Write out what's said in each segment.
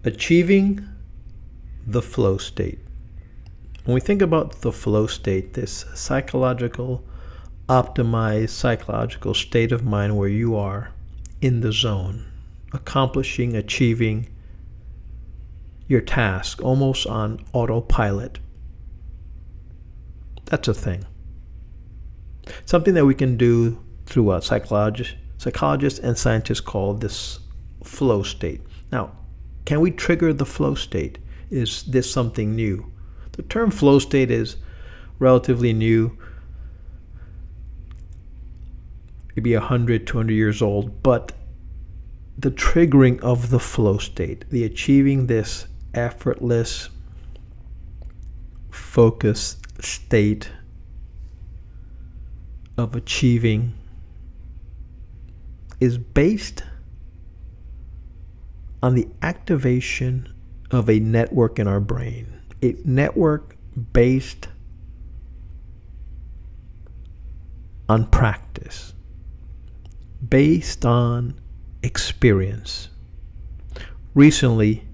Achieving the flow state. When we think about the flow state, this optimized psychological state of mind where you are in the zone, accomplishing, achieving your task almost on autopilot. That's a thing. Something that we can do through what psychologists and scientists call this flow state. Now, can we trigger the flow state? Is this something new? The term flow state is relatively new, maybe 100, 200 years old, but the triggering of the flow state, the achieving this effortless, focused state of achieving is based on the activation of a network in our brain, a network based on practice, based on experience. Recently,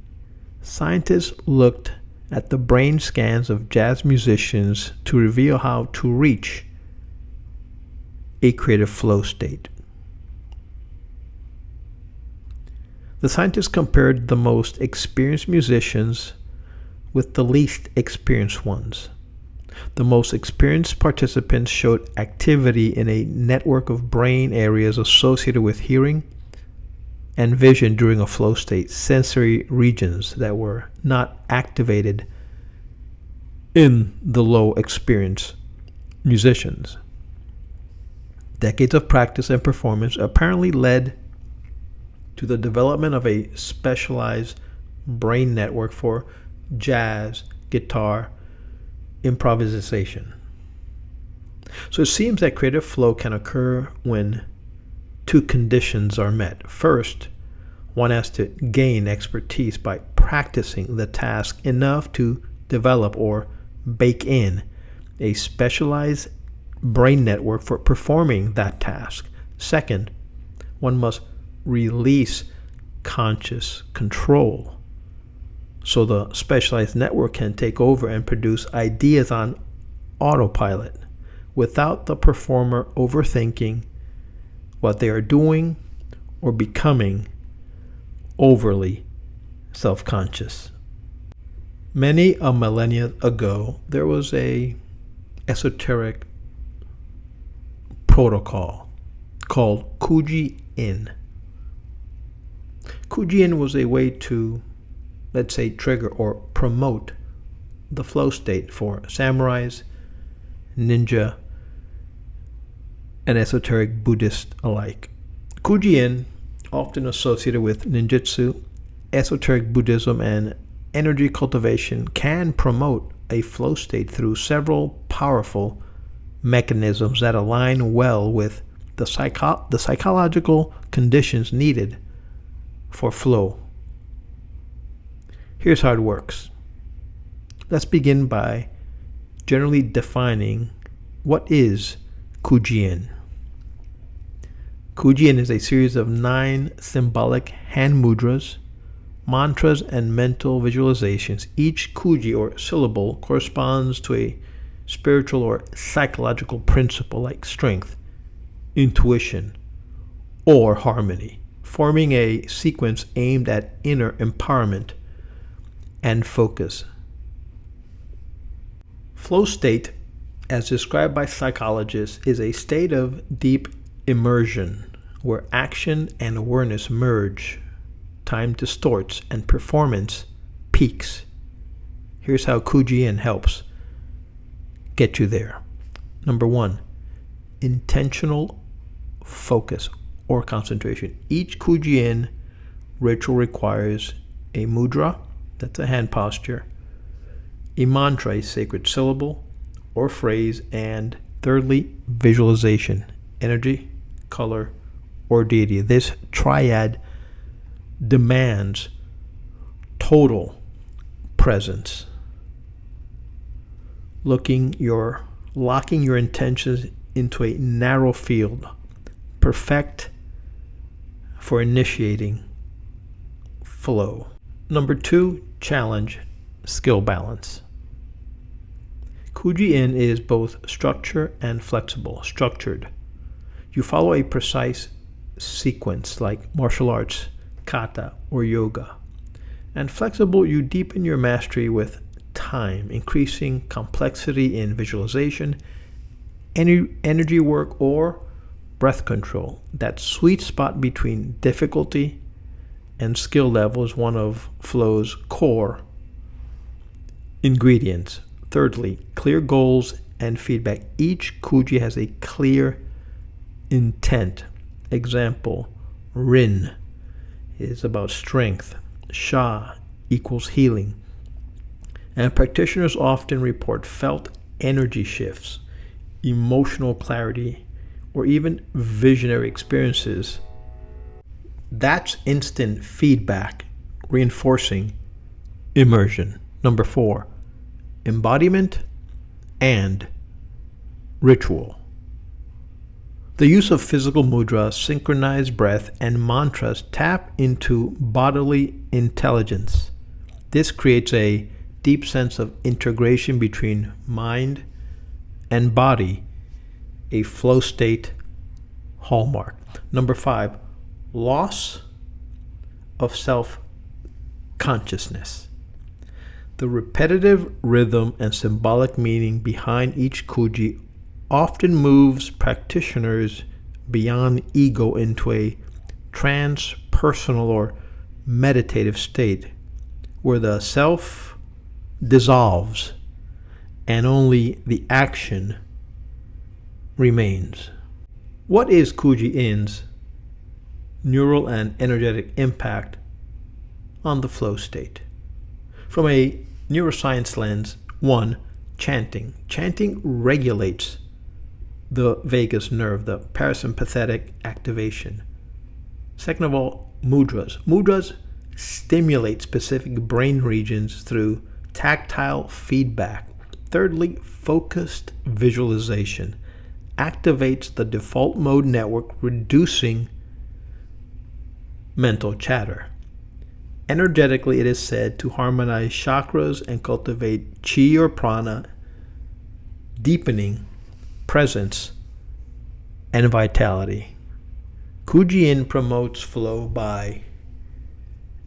scientists looked at the brain scans of jazz musicians to reveal how to reach a creative flow state. The scientists compared the most experienced musicians with the least experienced ones. The most experienced participants showed activity in a network of brain areas associated with hearing and vision during a flow state, sensory regions that were not activated in the low experienced musicians. Decades of practice and performance apparently led to the development of a specialized brain network for jazz, guitar, improvisation. So it seems that creative flow can occur when two conditions are met. First, one has to gain expertise by practicing the task enough to develop or bake in a specialized brain network for performing that task. Second, one must release conscious control so the specialized network can take over and produce ideas on autopilot without the performer overthinking what they are doing or becoming overly self-conscious. Many a millennia ago, there was a esoteric protocol called Kuji-in. Kuji-in was a way to, let's say, trigger or promote the flow state for samurais, ninja, and esoteric Buddhists alike. Kuji-in, often associated with ninjutsu, esoteric Buddhism, and energy cultivation, can promote a flow state through several powerful mechanisms that align well with the psychological conditions needed for flow. Here's how it works. Let's begin by generally defining what is Kuji-in. Kuji-in is a series of 9 symbolic hand mudras, mantras, and mental visualizations. Each kuji or syllable corresponds to a spiritual or psychological principle like strength, intuition, or harmony, forming a sequence aimed at inner empowerment and focus. Flow state, as described by psychologists, is a state of deep immersion where action and awareness merge, time distorts, and performance peaks. Here's how Kuji-in helps get you there. Number 1, intentional focus or concentration. Each Kuji-in ritual requires a mudra, that's a hand posture, a mantra, a sacred syllable or phrase, and thirdly, visualization, energy, color, or deity. This triad demands total presence. Locking your intentions into a narrow field, perfect for initiating flow. Number 2, challenge skill balance. Kuji-in is both structured and flexible. Structured, you follow a precise sequence like martial arts, kata, or yoga. And flexible, you deepen your mastery with time, increasing complexity in visualization, energy work, or breath control. That sweet spot between difficulty and skill level is one of flow's core ingredients. Thirdly, clear goals and feedback. Each Kuji has a clear intent. Example, Rin is about strength. Sha equals healing. And practitioners often report felt energy shifts, emotional clarity, or even visionary experiences. That's instant feedback, reinforcing immersion. Number 4, embodiment and ritual. The use of physical mudra, synchronized breath, and mantras tap into bodily intelligence. This creates a deep sense of integration between mind and body, a flow state hallmark. Number 5, loss of self-consciousness. The repetitive rhythm and symbolic meaning behind each Kuji often moves practitioners beyond ego into a transpersonal or meditative state where the self dissolves and only the action remains. What is Kuji-in's neural and energetic impact on the flow state? From a neuroscience lens, 1, chanting. Chanting regulates the vagus nerve, the parasympathetic activation. Second of all, mudras. Mudras stimulate specific brain regions through tactile feedback. Thirdly, focused visualization activates the default mode network, reducing mental chatter. Energetically, it is said to harmonize chakras and cultivate chi or prana, deepening presence and vitality. Kuji-in promotes flow by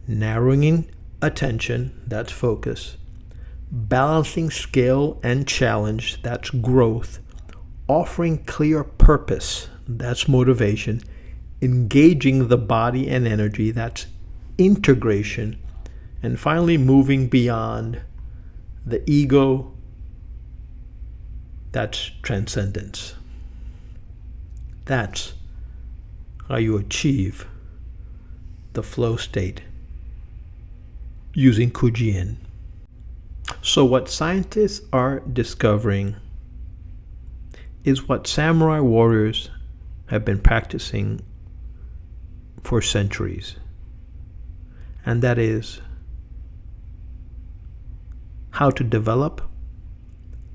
narrowing attention, that's focus, balancing skill and challenge, that's growth, offering clear purpose, that's motivation, engaging the body and energy, that's integration, and finally moving beyond the ego, that's transcendence. That's how you achieve the flow state using Kuji-in. So what scientists are discovering is what samurai warriors have been practicing for centuries, and that is how to develop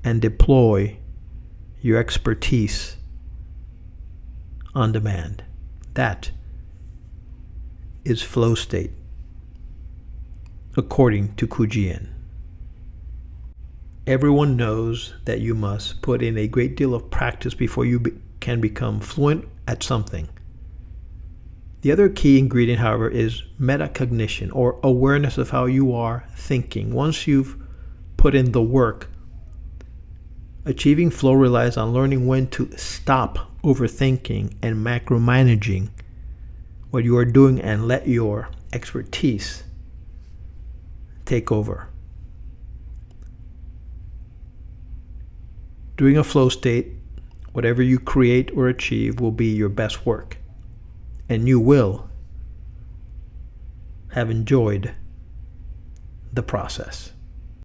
and deploy your expertise on demand. That is flow state, according to Kuji-in. Everyone knows that you must put in a great deal of practice before you can become fluent at something. The other key ingredient, however, is metacognition, or awareness of how you are thinking. Once you've put in the work, achieving flow relies on learning when to stop overthinking and macromanaging what you are doing and let your expertise take over. During a flow state, whatever you create or achieve will be your best work, and you will have enjoyed the process.